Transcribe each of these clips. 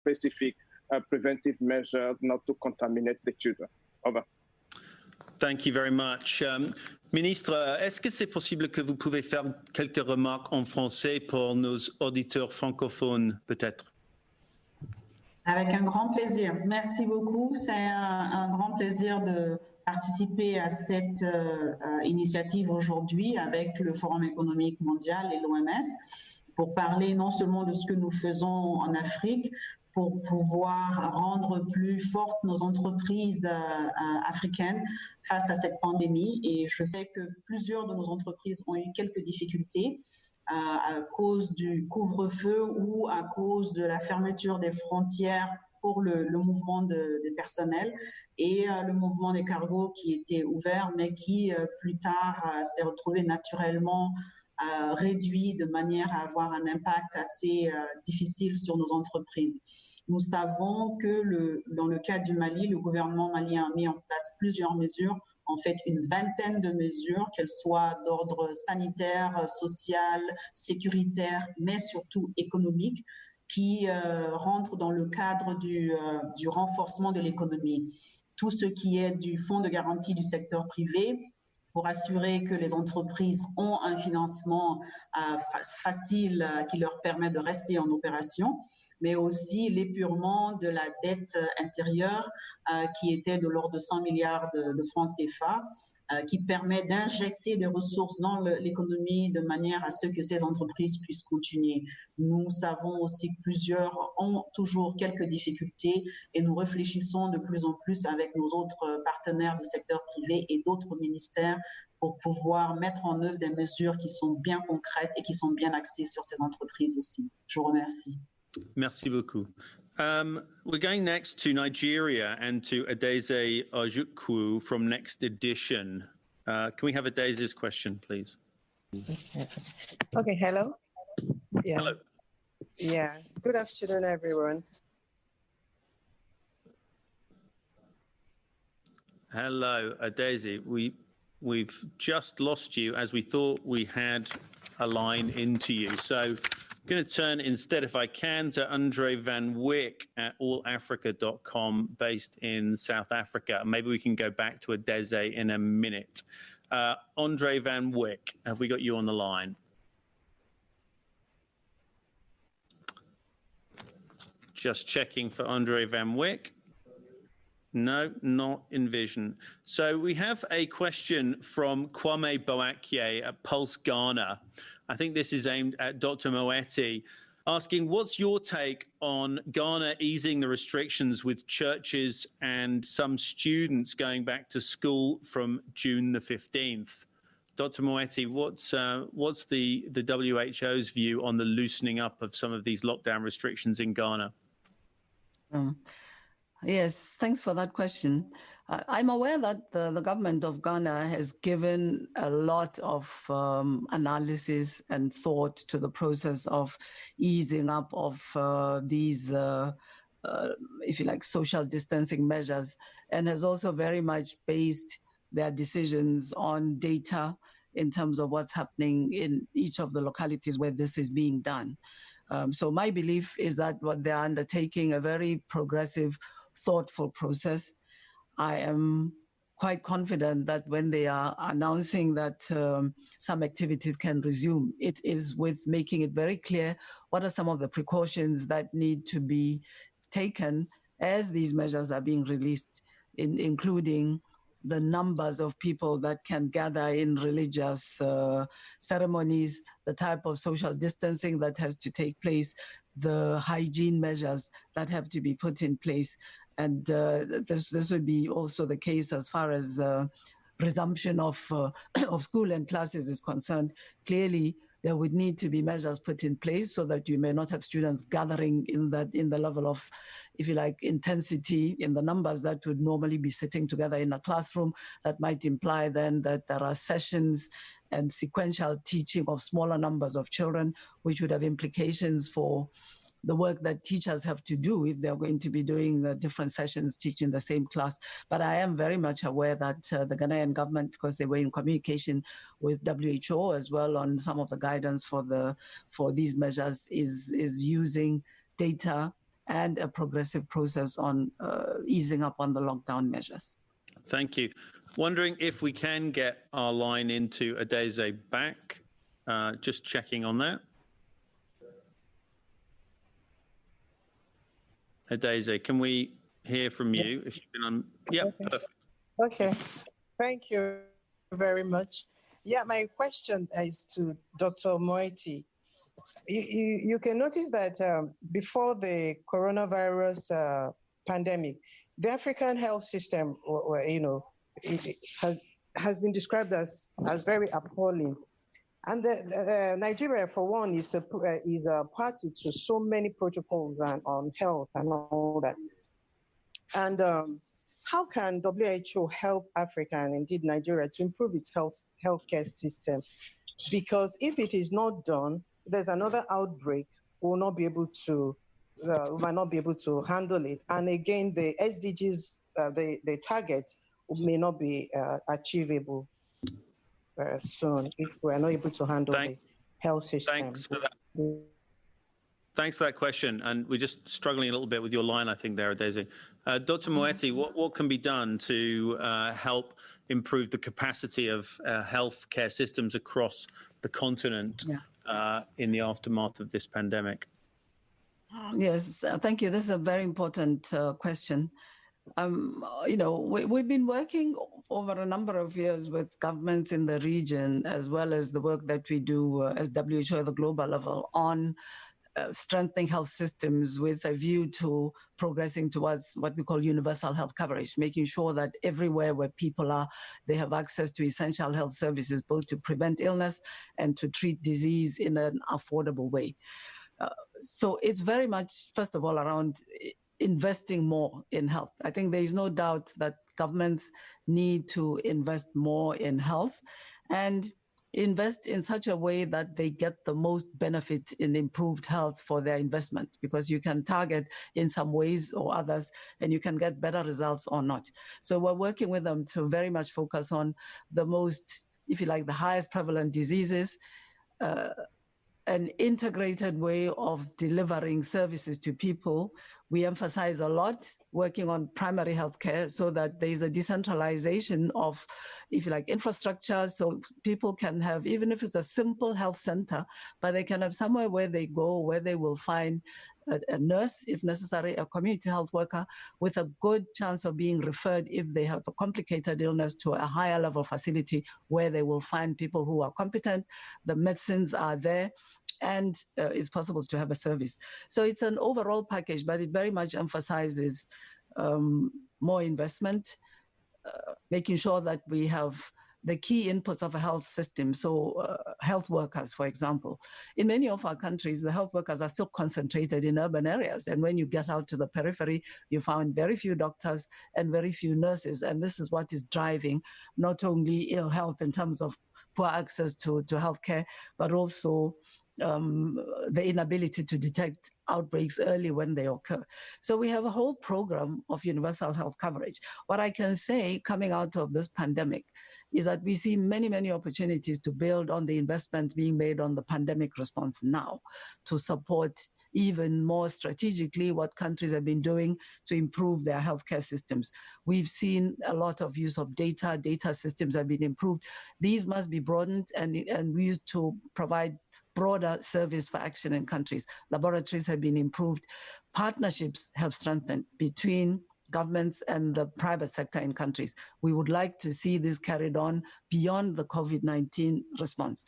specific preventive measures not to contaminate the children. Over. Thank you very much. Ministre, est-ce que c'est possible que vous pouvez faire quelques remarques en français pour nos auditeurs francophones, peut-être? Avec un grand plaisir. Merci beaucoup. C'est un grand plaisir de participer à cette initiative aujourd'hui avec le Forum économique mondial et l'OMS pour parler non seulement de ce que nous faisons en Afrique, pour pouvoir rendre plus fortes nos entreprises africaines face à cette pandémie. Et je sais que plusieurs de nos entreprises ont eu quelques difficultés à cause du couvre-feu ou à cause de la fermeture des frontières pour le mouvement des personnels et le mouvement des cargos qui était ouvert, mais qui plus tard s'est retrouvé naturellement réduit de manière à avoir un impact assez difficile sur nos entreprises. Nous savons que dans le cas du Mali, le gouvernement malien a mis en place plusieurs mesures, en fait une vingtaine de mesures, qu'elles soient d'ordre sanitaire, social, sécuritaire, mais surtout économique, qui rentrent dans le cadre du renforcement de l'économie. Tout ce qui est du fonds de garantie du secteur privé, pour assurer que les entreprises ont un financement facile qui leur permet de rester en opération, mais aussi l'épurement de la dette intérieure qui était de l'ordre de 100 milliards de francs CFA, qui permet d'injecter des ressources dans l'économie de manière à ce que ces entreprises puissent continuer. Nous savons aussi que plusieurs ont toujours quelques difficultés et nous réfléchissons de plus en plus avec nos autres partenaires du secteur privé et d'autres ministères pour pouvoir mettre en œuvre des mesures qui sont bien concrètes et qui sont bien axées sur ces entreprises aussi. Je vous remercie. Merci beaucoup. We're going next to Nigeria and to Adeze Ojukwu from Next Edition. Can we have Adeze's question, please? Okay, hello. Yeah. Hello. Yeah, good afternoon, everyone. Hello, Adeze. We've just lost you as we thought we had a line into you. So I'm going to turn instead, if I can, to Andre Van Wyk at allafrica.com based in South Africa. Maybe we can go back to Adeze in a minute. Andre Van Wyk, have we got you on the line? Just checking for Andre Van Wyk. No, not in vision. So we have a question from Kwame Boakye at Pulse Ghana. I think this is aimed at Dr. Moeti, asking, what's your take on Ghana easing the restrictions with churches and some students going back to school from June the 15th? Dr. Moeti, what's the WHO's view on the loosening up of some of these lockdown restrictions in Ghana? Yes, thanks for that question. I'm aware that the government of Ghana has given a lot of analysis and thought to the process of easing up of these, if you like, social distancing measures, and has also very much based their decisions on data in terms of what's happening in each of the localities where this is being done. So my belief is that what they're undertaking, a very progressive, thoughtful process. I am quite confident that when they are announcing that some activities can resume, it is with making it very clear what are some of the precautions that need to be taken as these measures are being released, including the numbers of people that can gather in religious ceremonies, the type of social distancing that has to take place, the hygiene measures that have to be put in place. And this would be also the case as far as resumption of school and classes is concerned. Clearly, there would need to be measures put in place so that you may not have students gathering in the level of, if you like, intensity in the numbers that would normally be sitting together in a classroom. That might imply then that there are sessions and sequential teaching of smaller numbers of children, which would have implications for the work that teachers have to do if they're going to be doing different sessions, teaching the same class. But I am very much aware that the Ghanaian government, because they were in communication with WHO as well on some of the guidance for these measures, is using data and a progressive process on easing up on the lockdown measures. Thank you. Wondering if we can get our line into Adeze back. Just checking on that. Adeze, can we hear from you? If you've been on, yeah, okay. Perfect. Okay, thank you very much. Yeah, my question is to Dr. Moeti. You can notice that before the coronavirus pandemic, the African health system, it has been described as very appalling. And Nigeria, for one, is a party to so many protocols on health and all that. And how can WHO help Africa and indeed Nigeria to improve its healthcare system? Because if it is not done, there's another outbreak. We might not be able to handle it. And again, the SDGs, the targets may not be achievable soon if we're not able to handle the health system. Thanks for that. Thanks for that question. And we're just struggling a little bit with your line, I think, there, Daisy. Dr. Moeti, what can be done to help improve the capacity of healthcare systems across the continent in the aftermath of this pandemic? Yes, thank you. This is a very important question. We've been working over a number of years with governments in the region, as well as the work that we do as WHO at the global level on strengthening health systems with a view to progressing towards what we call universal health coverage, making sure that everywhere where people are, they have access to essential health services, both to prevent illness and to treat disease in an affordable way. So it's very much, first of all, around investing more in health. I think there is no doubt that governments need to invest more in health and invest in such a way that they get the most benefit in improved health for their investment, because you can target in some ways or others and you can get better results or not. So we're working with them to very much focus on the most, if you like, the highest prevalent diseases, an integrated way of delivering services to people. We emphasize a lot working on primary healthcare so that there is a decentralization of, if you like, infrastructure, so people can have, even if it's a simple health center, but they can have somewhere where they go, where they will find a nurse, if necessary, a community health worker, with a good chance of being referred, if they have a complicated illness, to a higher level facility where they will find people who are competent, the medicines are there, and it's possible to have a service. So it's an overall package, but it very much emphasizes more investment, making sure that we have the key inputs of a health system. So health workers, for example. In many of our countries, the health workers are still concentrated in urban areas. And when you get out to the periphery, you find very few doctors and very few nurses. And this is what is driving not only ill health in terms of poor access to healthcare, but also the inability to detect outbreaks early when they occur. So we have a whole program of universal health coverage. What I can say coming out of this pandemic is that we see many, many opportunities to build on the investments being made on the pandemic response now to support even more strategically what countries have been doing to improve their healthcare systems. We've seen a lot of use of data systems have been improved. These must be broadened and used to provide broader service for action in countries. Laboratories have been improved. Partnerships have strengthened between governments and the private sector in countries. We would like to see this carried on beyond the COVID-19 response.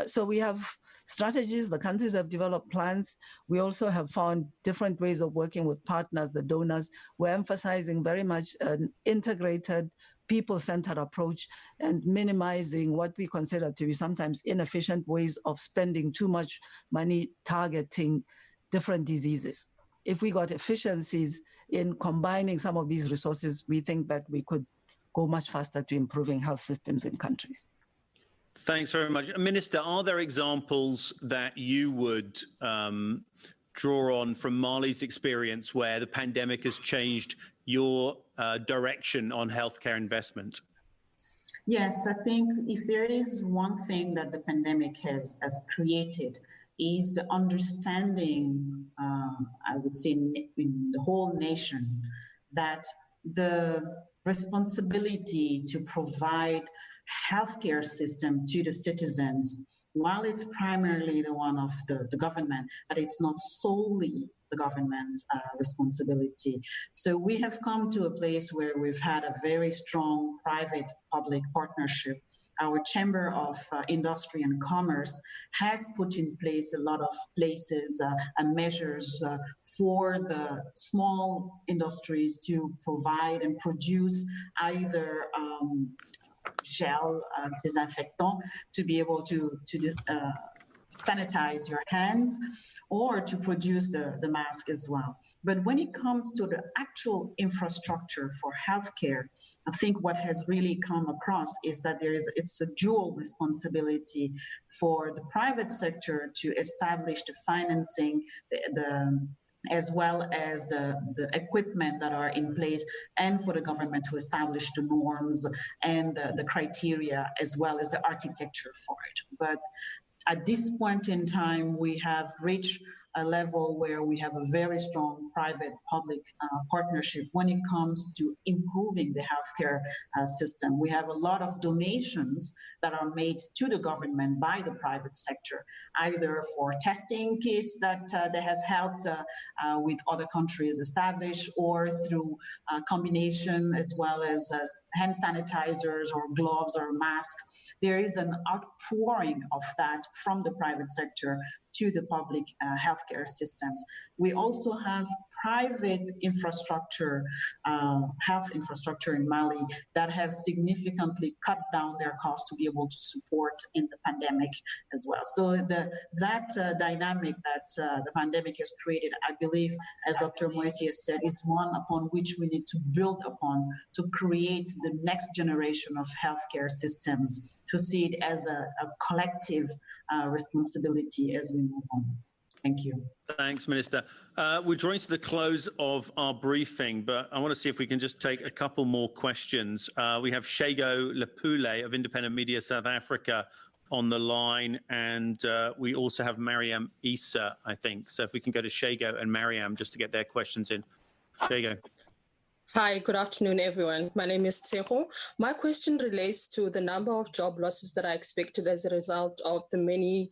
So we have strategies, the countries have developed plans. We also have found different ways of working with partners, the donors. We're emphasizing very much an integrated, people-centered approach and minimizing what we consider to be sometimes inefficient ways of spending too much money targeting different diseases. If we got efficiencies in combining some of these resources, we think that we could go much faster to improving health systems in countries. Thanks very much. Minister, are there examples that you would draw on from Mali's experience where the pandemic has changed your direction on healthcare investment? Yes, I think if there is one thing that the pandemic has created, is the understanding, I would say, in the whole nation, that the responsibility to provide healthcare system to the citizens, while it's primarily the one of the government, but it's not solely the government's responsibility. So we have come to a place where we've had a very strong private-public partnership. Our Chamber of Industry and Commerce has put in place a lot of places and measures for the small industries to provide and produce either gel disinfectant to be able to sanitize your hands or to produce the mask as well. But when it comes to the actual infrastructure for healthcare, I think what has really come across is that it's a dual responsibility for the private sector to establish the financing, as well as the equipment that are in place, and for the government to establish the norms and the criteria, as well as the architecture for it. But at this point in time, we have reached a level where we have a very strong private-public partnership when it comes to improving the healthcare system. We have a lot of donations that are made to the government by the private sector, either for testing kits that they have helped with other countries establish, or through a combination as well as hand sanitizers or gloves or masks. There is an outpouring of that from the private sector to the public healthcare systems. We also have private infrastructure, health infrastructure in Mali that have significantly cut down their costs to be able to support in the pandemic as well. So that dynamic that the pandemic has created, I believe, as Dr. Moeti has said, is one upon which we need to build upon to create the next generation of healthcare systems, to see it as a collective responsibility as we move on. Thank you. Thanks, Minister. We're drawing to the close of our briefing, but I want to see if we can just take a couple more questions. We have Shago Lepule of Independent Media South Africa on the line, and we also have Mariam Issa, I think. So if we can go to Shago and Mariam just to get their questions in. Shago. Hi, good afternoon, everyone. My name is Tseho. My question relates to the number of job losses that are expected as a result of the many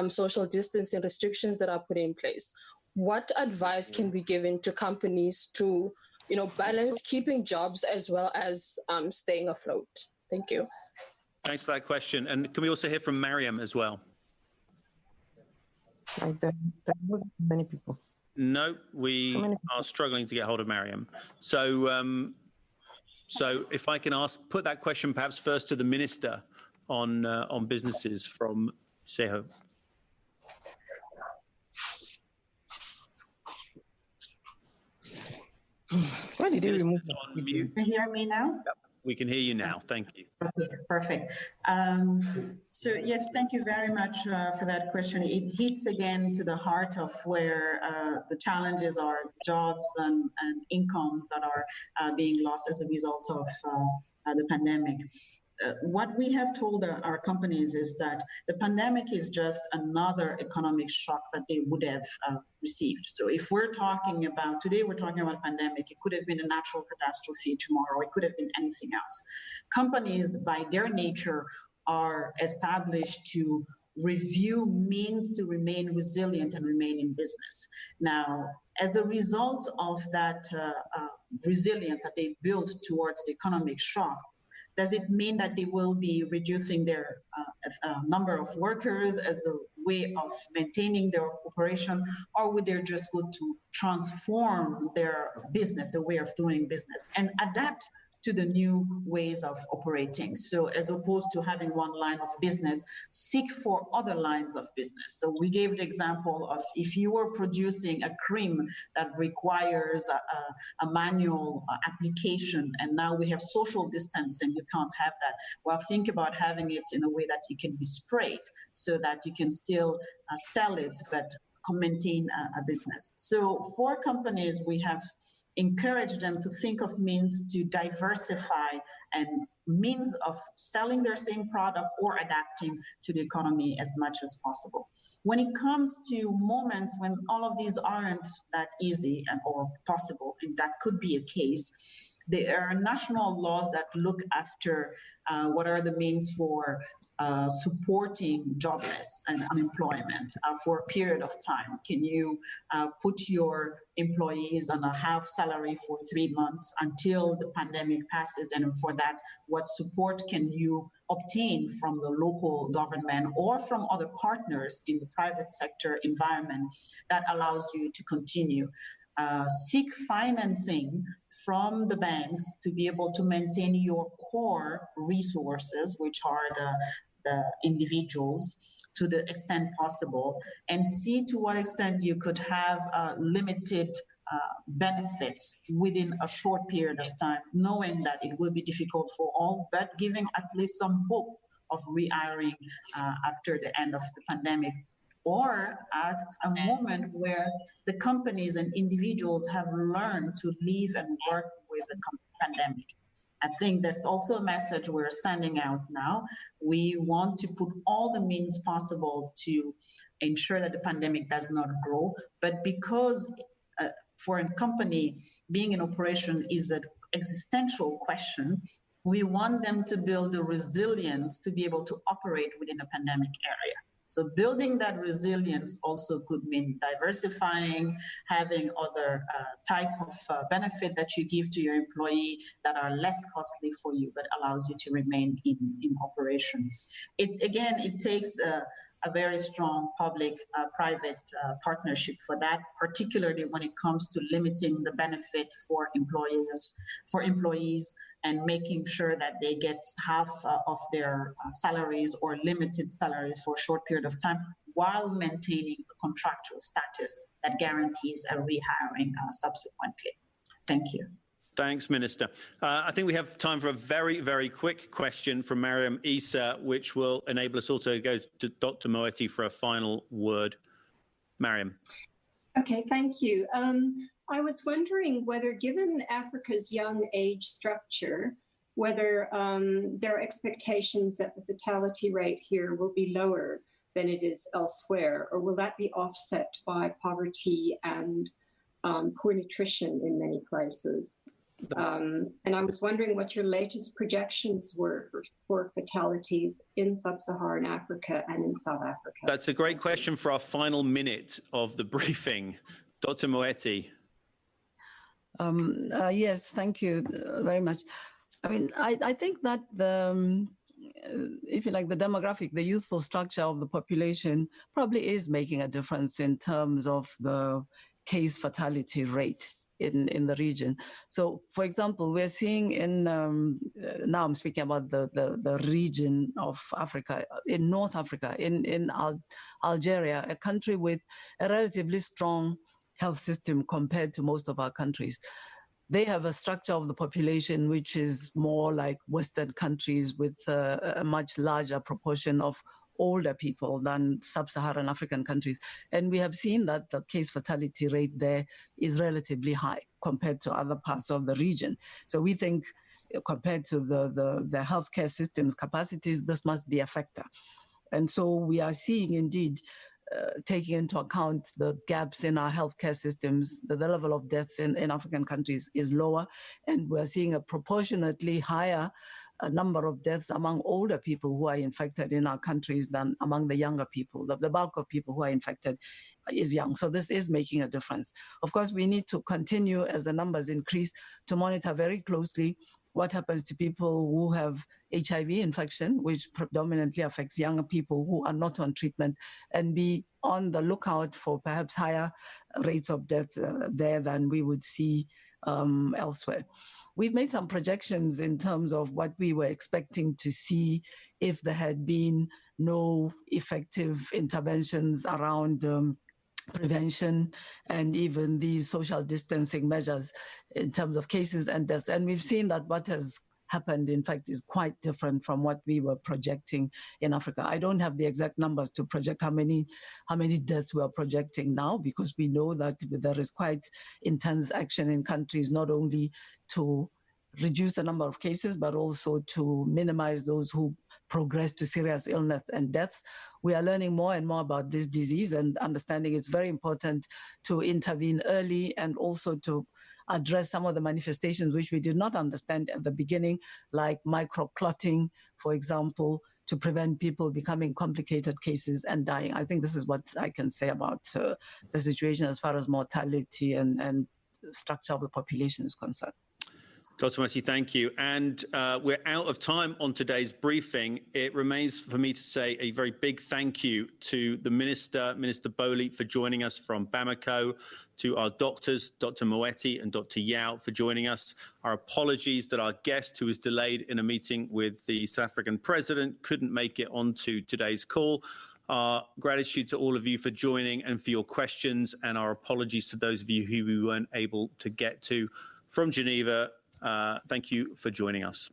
social distancing restrictions that are put in place. What advice can be given to companies to, balance keeping jobs as well as staying afloat? Thank you. Thanks for that question. And can we also hear from Mariam as well? There are many people. No, we are struggling to get hold of Mariam. So if I can put that question perhaps first to the Minister on businesses from Seho. Why did you remove on mute? Can you hear me now? Yep. We can hear you now. Thank you. Okay, perfect. So yes, thank you very much for that question. It hits again to the heart of where the challenges are, jobs and incomes that are being lost as a result of the pandemic. What we have told our companies is that the pandemic is just another economic shock that they would have received. So if we're talking about, today we're talking about pandemic, it could have been a natural catastrophe tomorrow, it could have been anything else. Companies by their nature are established to review means to remain resilient and remain in business. Now, as a result of that resilience that they built towards the economic shock, does it mean that they will be reducing their number of workers as a way of maintaining their operation, or would they just go to transform their business, the way of doing business, and adapt to the new ways of operating? So as opposed to having one line of business, seek for other lines of business. So we gave the example of if you were producing a cream that requires a manual application, and now we have social distancing, you can't have that. Well, think about having it in a way that you can be sprayed so that you can still sell it, but maintain a business. So for companies, we have encourage them to think of means to diversify and means of selling their same product or adapting to the economy as much as possible. When it comes to moments when all of these aren't that easy or possible, and that could be a case, there are national laws that look after what are the means for supporting jobless and unemployment for a period of time. Can you put your employees on a half salary for 3 months until the pandemic passes? And for that, what support can you obtain from the local government or from other partners in the private sector environment that allows you to continue? Seek financing from the banks to be able to maintain your core resources, which are the individuals, to the extent possible, and see to what extent you could have limited benefits within a short period of time, knowing that it will be difficult for all, but giving at least some hope of rehiring after the end of the pandemic, or at a moment where the companies and individuals have learned to live and work with the pandemic. I think that's also a message we're sending out now. We want to put all the means possible to ensure that the pandemic does not grow, but because for a company, being in operation is an existential question, we want them to build the resilience to be able to operate within a pandemic area. So building that resilience also could mean diversifying, having other type of benefit that you give to your employee that are less costly for you, but allows you to remain in operation. It takes a very strong public-private partnership for that, particularly when it comes to limiting the benefit for employees, and making sure that they get half of their salaries or limited salaries for a short period of time while maintaining a contractual status that guarantees a rehiring subsequently. Thank you. Thanks, Minister. I think we have time for a very, very quick question from Mariam Issa, which will enable us also to go to Dr. Moeti for a final word. Mariam. Okay, thank you. I was wondering whether, given Africa's young age structure, whether there are expectations that the fatality rate here will be lower than it is elsewhere, or will that be offset by poverty and poor nutrition in many places? And I was wondering what your latest projections were for fatalities in sub-Saharan Africa and in South Africa. That's a great question for our final minute of the briefing. Dr. Moeti. Yes, thank you very much. I mean, I think that if you like, the demographic, the youthful structure of the population probably is making a difference in terms of the case fatality rate in the region. So, for example, we're seeing in, now I'm speaking about the region of Africa, in North Africa, in Algeria, a country with a relatively strong health system compared to most of our countries. They have a structure of the population which is more like Western countries with a much larger proportion of older people than sub-Saharan African countries. And we have seen that the case fatality rate there is relatively high compared to other parts of the region. So we think compared to the healthcare system's capacities, this must be a factor. And so we are seeing indeed taking into account the gaps in our healthcare systems, the level of deaths in African countries is lower, and we're seeing a proportionately higher number of deaths among older people who are infected in our countries than among the younger people. The bulk of people who are infected is young. So this is making a difference. Of course, we need to continue as the numbers increase to monitor very closely what happens to people who have HIV infection, which predominantly affects younger people who are not on treatment, and be on the lookout for perhaps higher rates of death there than we would see elsewhere. We've made some projections in terms of what we were expecting to see if there had been no effective interventions around prevention and even these social distancing measures in terms of cases and deaths. And we've seen that what has happened, in fact, is quite different from what we were projecting in Africa. I don't have the exact numbers to project how many deaths we are projecting now, because we know that there is quite intense action in countries not only to reduce the number of cases, but also to minimize those who progress to serious illness and deaths. We are learning more and more about this disease, and understanding it's very important to intervene early and also to address some of the manifestations which we did not understand at the beginning, like microclotting, for example, to prevent people becoming complicated cases and dying. I think this is what I can say about the situation as far as mortality and structure of the population is concerned. Dr. Moeti, thank you. And we're out of time on today's briefing. It remains for me to say a very big thank you to the Minister, Minister Bowley, for joining us from Bamako, to our doctors, Dr. Moeti and Dr. Yao, for joining us. Our apologies that our guest, who was delayed in a meeting with the South African president, couldn't make it onto today's call. Our gratitude to all of you for joining and for your questions, and our apologies to those of you who we weren't able to get to. From Geneva, thank you for joining us.